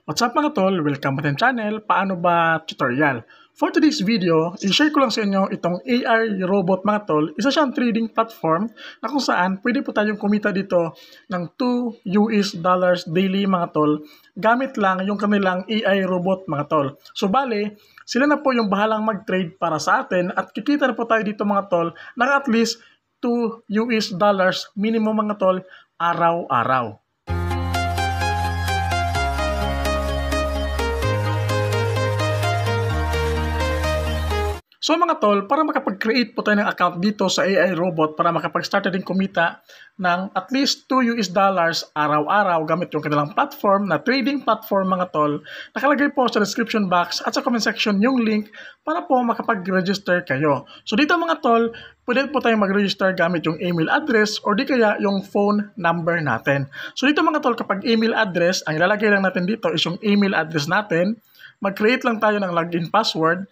What's up mga tol? Welcome to the channel, Paano Ba Tutorial. For today's video, i-share ko lang sa inyo itong AI robot mga tol. Isa siyang trading platform na kung saan pwede po tayong kumita dito ng $2 daily mga tol gamit lang yung kanilang AI robot mga tol. So bale, sila na po yung bahalang mag-trade para sa atin at kikita na po tayo dito mga tol ng at least $2 minimum mga tol araw-araw. So mga tol, para makapag-create po tayo ng account dito sa AI robot para makapag-start na din kumita ng at least $2 araw-araw gamit yung kanilang platform na trading platform mga tol, nakalagay po sa description box at sa comment section yung link para po makapag-register kayo. So dito mga tol, pwede po tayong mag-register gamit yung email address or di kaya yung phone number natin. So dito mga tol, kapag email address, ang ilalagay lang natin dito is yung email address natin, mag-create lang tayo ng login password,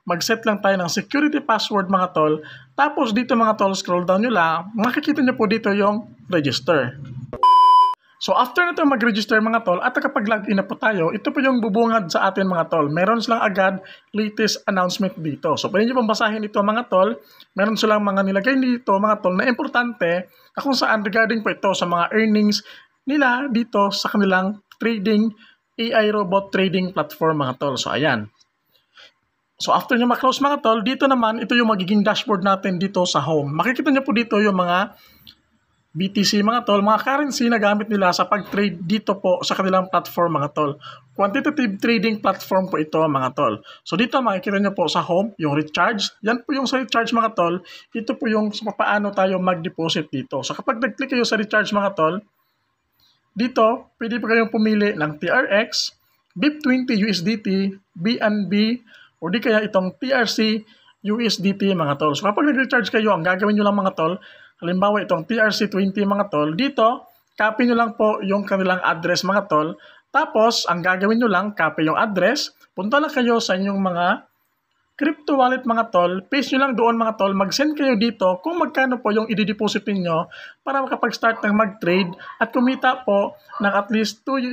mag-set lang tayo ng security password mga tol. Tapos dito mga tol, scroll down nyo lang, makikita nyo po dito yung register. So after nito mag-register mga tol, at kapag login na po tayo, ito po yung bubungad sa atin mga tol. Meron silang agad latest announcement dito. So pwede nyo pong basahin ito mga tol. Meron silang mga nilagay dito mga tol na importante na kung saan regarding po ito sa mga earnings nila dito sa kanilang trading AI robot trading platform mga tol. So ayan. So after nyo ma-close mga tol, dito naman, ito yung magiging dashboard natin dito sa home. Makikita nyo po dito yung mga BTC mga tol, mga currency na gamit nila sa pag-trade dito po sa kanilang platform mga tol. Quantitative trading platform po ito mga tol. So dito makikita nyo po sa home, yung recharge. Yan po yung sa recharge mga tol. Ito po yung sa paano tayo mag-deposit dito. So kapag nag-click kayo sa recharge mga tol, dito pwede po kayong pumili ng TRX, BIP20 USDT, BNB, o di kaya itong TRC USDT mga tol. So kapag nag-recharge kayo, ang gagawin nyo lang mga tol, halimbawa itong TRC20 mga tol, dito, copy nyo lang po yung kanilang address mga tol. Tapos, ang gagawin nyo lang, copy yung address, punta lang kayo sa inyong mga crypto wallet mga tol, paste nyo lang doon mga tol, mag-send kayo dito kung magkano po yung i-deposit niyo para makapag-start ng mag-trade at kumita po ng at least $2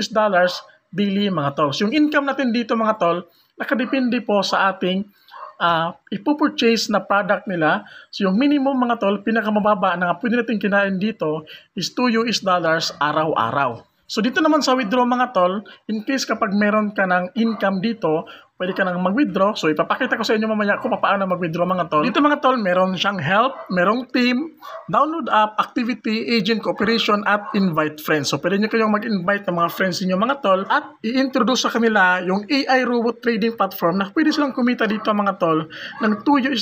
daily mga tol. So yung income natin dito mga tol, nakadepende po sa ating ipopurchase na product nila. So yung minimum mga tol, pinakamababa na pwede natin kinain dito is $2 araw-araw. So dito naman sa withdraw mga tol, in case kapag meron ka ng income dito, pwede ka nang mag-withdraw. So ipapakita ko sa inyo mamaya kung paano mag-withdraw mga tol. Dito mga tol, meron siyang help, merong team, download app, activity, agent, cooperation, at invite friends. So pwede nyo kayong mag-invite ng mga friends niyo mga tol at i-introduce sa kanila yung AI robot trading platform na pwede silang kumita dito mga tol ng $2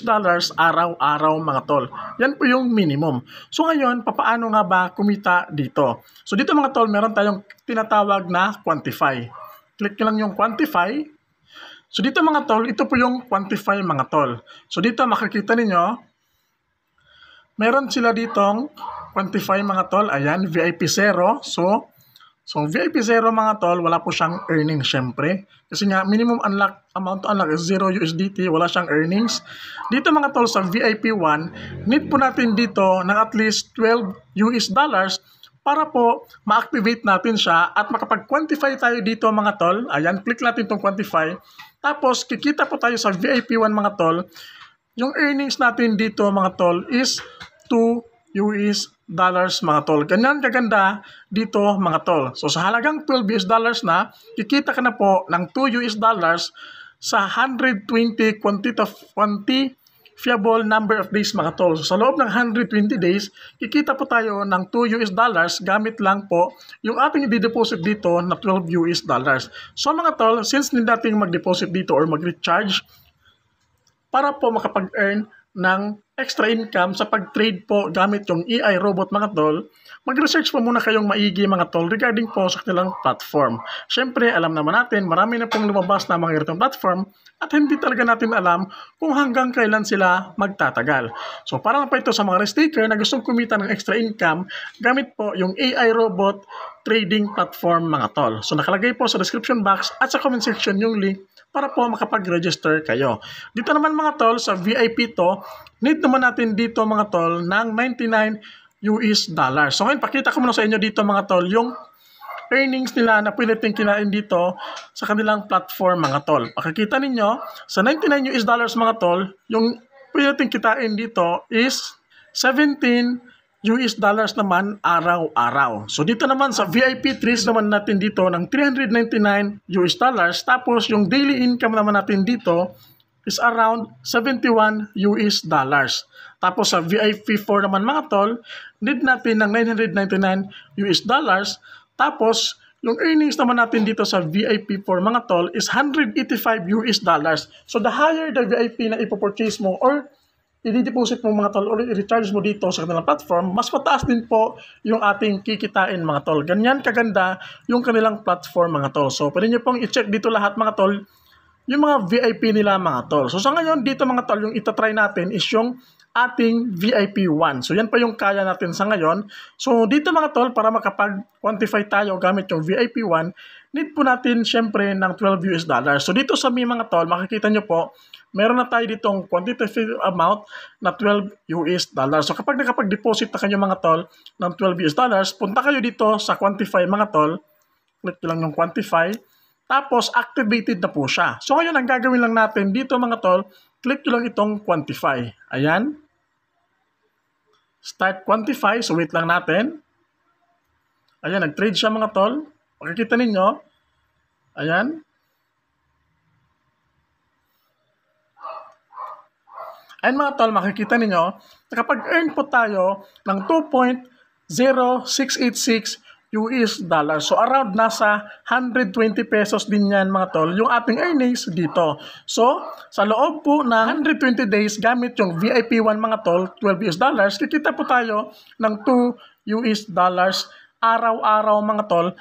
araw-araw mga tol. Yan po yung minimum. So ngayon, paano nga ba kumita dito? So dito mga tol, meron tayong tinatawag na quantify. Click nyo lang yung quantify. So dito mga tol, ito po yung quantify mga tol. So dito makikita ninyo, meron sila ditong quantify mga tol. Ayan, VIP 0. So VIP 0 mga tol, wala po siyang earnings syempre. Kasi nga, minimum amount to unlock is 0 USDT, wala siyang earnings. Dito mga tol, sa VIP 1, need po natin dito ng at least $12 para po ma-activate natin siya at makapag-quantify tayo dito mga tol. Ayan, click natin itong quantify. Tapos, kikita po tayo sa VIP 1 mga tol. Yung earnings natin dito mga tol is $2 mga tol. Ganyan kaganda dito mga tol. So, sa halagang $12 na, kikita ka na po ng $2 sa 120 quantifiable number of days mga tol. So, sa loob ng 120 days, kikita po tayo ng $2 gamit lang po yung ating i-deposit dito na $12. So mga tol, since need natin mag-deposit dito or mag-recharge para po makapag-earn ng extra income sa pag-trade po gamit yung AI robot mga tol, mag-research po muna kayong maigi mga tol regarding po sa kanilang platform. Siyempre, alam naman natin, marami na pong lumabas na mga ganitong platform at hindi talaga natin alam kung hanggang kailan sila magtatagal. So, para pa ito sa mga risk-taker na gustong kumita ng extra income gamit po yung AI robot trading platform mga tol. So, nakalagay po sa description box at sa comment section yung link para po makapag-register kayo. Dito naman mga tol, sa VIP to, need naman natin dito mga tol ng $99. So ngayon, pakita ko muna sa inyo dito mga tol yung earnings nila na pwede natin kinain dito sa kanilang platform mga tol. Makikita ninyo, sa $99 mga tol, yung pwede natin kitain dito is $17 naman araw-araw. So dito naman sa VIP trees naman natin dito ng $399. Tapos yung daily income naman natin dito is around $71. Tapos sa VIP 4 naman mga tol, need natin ng $999. Tapos yung earnings naman natin dito sa VIP 4 mga tol is $185. So the higher the VIP na ipopurchase mo or i-deposit mo mga tol or i-recharge mo dito sa kanilang platform, mas mataas din po yung ating kikitain mga tol. Ganyan kaganda yung kanilang platform mga tol. So pwede nyo pong i-check dito lahat mga tol, yung mga VIP nila mga tol. So sa ngayon dito mga tol, yung itatry natin is yung ating VIP 1. So yan pa yung kaya natin sa ngayon. So dito mga tol, para makapag-quantify tayo gamit yung VIP 1, need po natin syempre ng $12. So dito sa mga tol, makikita nyo po, meron na tayo ditong quantitative amount na $12. So kapag nakapag-deposit na kayo mga tol ng $12, punta kayo dito sa quantify mga tol, click lang yung quantify, tapos activated na po siya. So ngayon ang gagawin lang natin dito mga tol, click lang itong quantify. Ayan. Start quantify. So wait lang natin. Ayan, nag-trade siya mga tol. Makikita ninyo. Ayan. Ayan mga tol, makikita ninyo na kapag earn po tayo ng 2.0686 So around nasa 120 pesos din yan mga tol, yung ating earnings dito. So sa loob po ng 120 days gamit yung VIP 1 mga tol, $12, kikita po tayo ng $2 araw-araw mga tol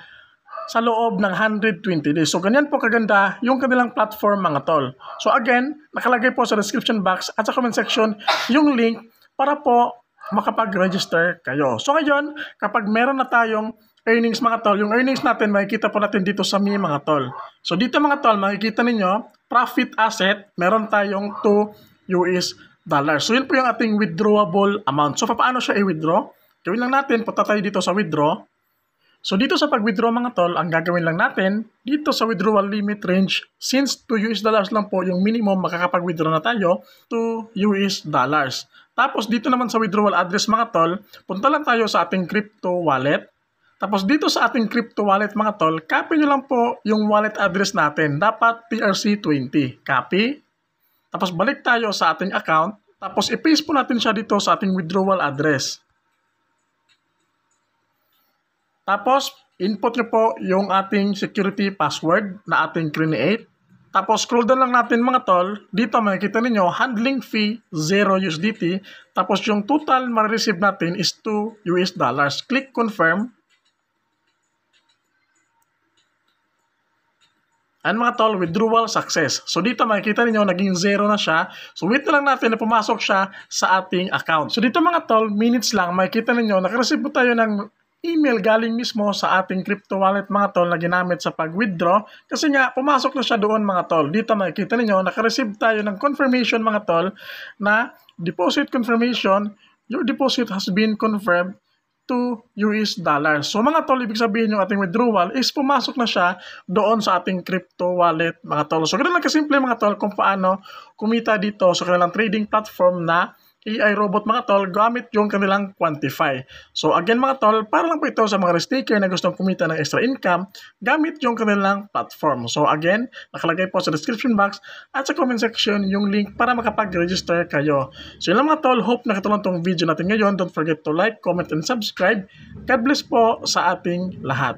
sa loob ng 120 days. So ganyan po kaganda yung kanilang platform mga tol. So again, nakalagay po sa description box at sa comment section yung link para po makapag-register kayo. So ngayon, kapag meron na tayong earnings mga tol, yung earnings natin makikita po natin dito sa mga tol. So dito mga tol, makikita ninyo, profit asset, meron tayong $2. So yun po yung ating withdrawable amount. So paano siya i-withdraw? Gawin lang natin, punta tayo dito sa withdraw. So dito sa pag-withdraw mga tol, ang gagawin lang natin, dito sa withdrawal limit range, since $2 lang po yung minimum makakapag-withdraw na tayo, $2. Tapos dito naman sa withdrawal address mga tol, punta lang tayo sa ating crypto wallet. Tapos dito sa ating crypto wallet mga tol, copy nyo lang po yung wallet address natin. Dapat PRC20. Copy. Tapos balik tayo sa ating account. Tapos i-paste po natin siya dito sa ating withdrawal address. Tapos input nyo po yung ating security password na ating create. Tapos scroll down lang natin mga tol. Dito makikita ninyo, handling fee $0. Tapos yung total ma-receive natin is $2. Click confirm. And mga tol, withdrawal success. So dito makikita niyo naging 0 na siya. So wait na lang natin na pumasok siya sa ating account. So dito mga tol, minutes lang makikita niyo nakareceive po tayo ng email galing mismo sa ating crypto wallet mga tol na ginamit sa pag-withdraw. Kasi nga pumasok na siya doon mga tol. Dito makikita niyo nakareceive tayo ng confirmation mga tol na deposit confirmation. Your deposit has been confirmed $2. So mga tol, ibig sabihin yung ating withdrawal is pumasok na siya doon sa ating crypto wallet mga tol. So ganoon lang kasimple mga tol kung paano kumita dito sa kanilang trading platform na AI Robot mga tol gamit yung kanilang quantify. So again mga tol, para lang po ito sa mga risk-taker na gustong kumita ng extra income gamit yung kanilang platform. So again, nakalagay po sa description box at sa comment section yung link para makapag-register kayo. So yun lang mga tol, hope nakatulong tong video natin ngayon. Don't forget to like, comment, and subscribe. God bless po sa ating lahat.